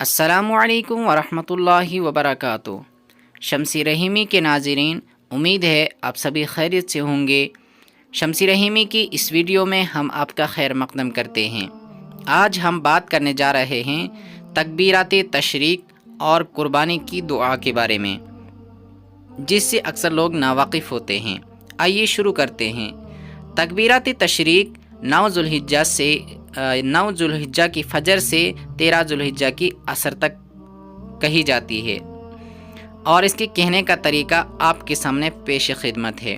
السلام علیکم ورحمۃ اللہ وبرکاتہ۔ شمسی رحیمی کے ناظرین، امید ہے آپ سبھی خیریت سے ہوں گے۔ شمسی رحیمی کی اس ویڈیو میں ہم آپ کا خیر مقدم کرتے ہیں۔ آج ہم بات کرنے جا رہے ہیں تکبیرات تشریق اور قربانی کی دعا کے بارے میں، جس سے اکثر لوگ ناواقف ہوتے ہیں۔ آئیے شروع کرتے ہیں۔ تکبیرات تشریق 9 ذوالحجہ کی فجر سے 13 ذوالحجہ کی عصر تک کہی جاتی ہے، اور اس کے کہنے کا طریقہ آپ کے سامنے پیش خدمت ہے۔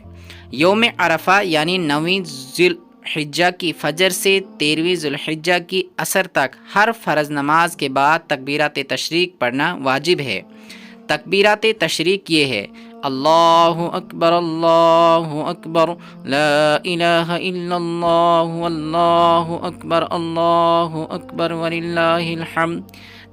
یوم عرفہ یعنی 9 ذوالحجہ کی فجر سے 13 ذوالحجہ کی عصر تک ہر فرض نماز کے بعد تکبیرات تشریق پڑھنا واجب ہے۔ تکبیرات تشریق یہ ہے: اللہ اکبر لا الہ الا اللہ اللہ اکبر وللہ الحمد۔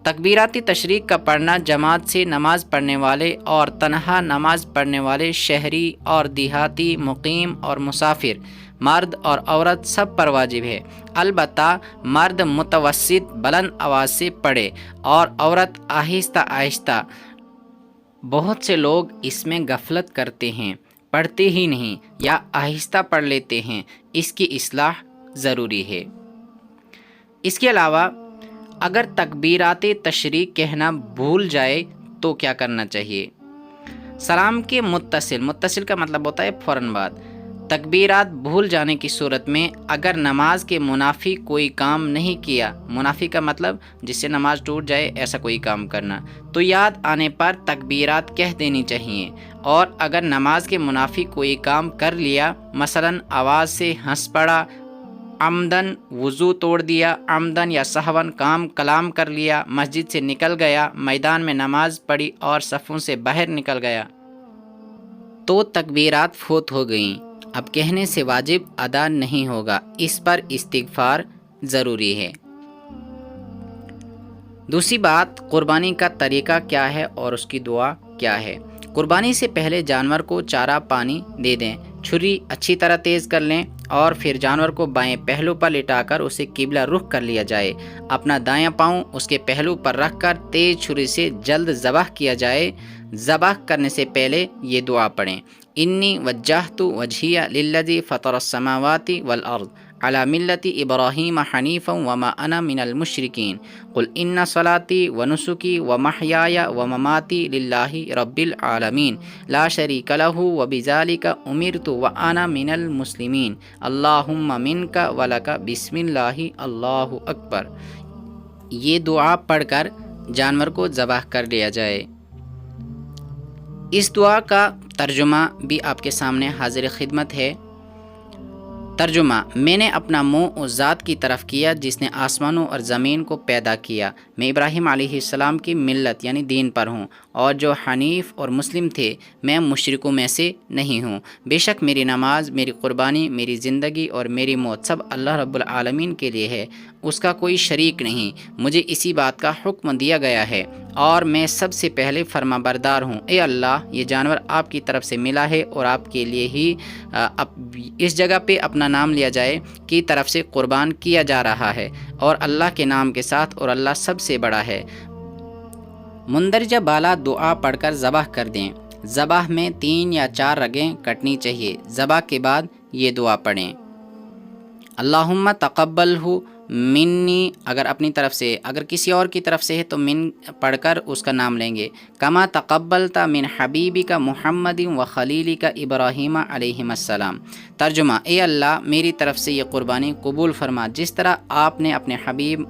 تکبیرات تشریق کا پڑھنا جماعت سے نماز پڑھنے والے اور تنہا نماز پڑھنے والے شہری اور دیہاتی، مقیم اور مسافر، مرد اور عورت سب پر واجب ہے۔ البتہ مرد متوسط بلند آواز سے پڑھے اور عورت آہستہ آہستہ۔ بہت سے لوگ اس میں غفلت کرتے ہیں، پڑھتے ہی نہیں یا آہستہ پڑھ لیتے ہیں۔ اس کی اصلاح ضروری ہے۔ اس کے علاوہ اگر تکبیرات تشریق کہنا بھول جائے تو کیا کرنا چاہیے؟ سلام کے متصل کا مطلب ہوتا ہے فوراً بعد۔ تکبیرات بھول جانے کی صورت میں اگر نماز کے منافی کوئی کام نہیں کیا، منافی کا مطلب جس سے نماز ٹوٹ جائے ایسا کوئی کام کرنا، تو یاد آنے پر تکبیرات کہہ دینی چاہیے۔ اور اگر نماز کے منافی کوئی کام کر لیا، مثلاً آواز سے ہنس پڑا، عمدن وضو توڑ دیا، عمدن یا سہون کلام کر لیا، مسجد سے نکل گیا، میدان میں نماز پڑھی اور صفوں سے باہر نکل گیا، تو تکبیرات فوت ہو گئیں۔ اب کہنے سے واجب ادا نہیں ہوگا، اس پر استغفار ضروری ہے۔ دوسری بات، قربانی کا طریقہ کیا ہے اور اس کی دعا کیا ہے؟ قربانی سے پہلے جانور کو چارہ پانی دے دیں، چھری اچھی طرح تیز کر لیں اور پھر جانور کو بائیں پہلو پر لٹا کر اسے قبلہ رخ کر لیا جائے۔ اپنا دایاں پاؤں اس کے پہلو پر رکھ کر تیز چھری سے جلد ذبح کیا جائے۔ ذبح کرنے سے پہلے یہ دعا پڑھیں: انی وجہت وجہی للذی فطر السماوات والارض علی ملت ابراہیم حنیفا وما انا من المشرکین قل ان صلاتی ونسکی ومحیای ومماتی للہ رب العالمین لا شریک لہ وبذالک امرت وانا من المسلمین اللہم منک ولک بسم اللہ اللہ اکبر۔ یہ دعا پڑھ کر جانور کو ذبح کر لیا جائے۔ اس دعا کا ترجمہ بھی آپ کے سامنے حاضر خدمت ہے۔ ترجمہ: میں نے اپنا منہ اس ذات کی طرف کیا جس نے آسمانوں اور زمین کو پیدا کیا۔ میں ابراہیم علیہ السلام کی ملت یعنی دین پر ہوں، اور جو حنیف اور مسلم تھے، میں مشرکوں میں سے نہیں ہوں۔ بے شک میری نماز، میری قربانی، میری زندگی اور میری موت سب اللہ رب العالمین کے لیے ہے، اس کا کوئی شریک نہیں۔ مجھے اسی بات کا حکم دیا گیا ہے اور میں سب سے پہلے فرما بردار ہوں۔ اے اللہ، یہ جانور آپ کی طرف سے ملا ہے اور آپ کے لیے ہی اس جگہ پہ اپنا نام لیا جائے کی طرف سے قربان کیا جا رہا ہے، اور اللہ کے نام کے ساتھ، اور اللہ سب سے بڑا ہے۔ مندرجہ بالا دعا پڑھ کر ذبح کر دیں۔ ذبح میں 3 یا 4 رگیں کٹنی چاہیے۔ ذبح کے بعد یہ دعا پڑھیں: اللہم تقبلہ منی، اگر اپنی طرف سے، اگر کسی اور کی طرف سے ہے تو من پڑھ کر اس کا نام لیں گے، کما تقبلت من حبیبک محمد و خلیلک ابراہیم علیہ السلام۔ ترجمہ: اے اللہ، میری طرف سے یہ قربانی قبول فرما، جس طرح آپ نے اپنے حبیب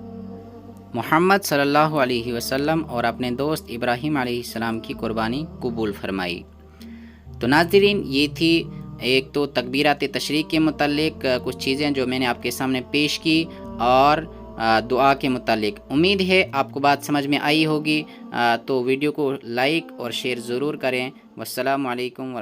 محمد صلی اللہ علیہ وسلم اور اپنے دوست ابراہیم علیہ السلام کی قربانی قبول فرمائی۔ تو ناظرین، یہ تھی ایک تو تکبیرات تشریق کے متعلق کچھ چیزیں جو میں نے آپ کے سامنے پیش کی، اور دعا کے متعلق۔ امید ہے آپ کو بات سمجھ میں آئی ہوگی، تو ویڈیو کو لائک اور شیئر ضرور کریں۔ والسلام علیکم ورحمۃ اللہ۔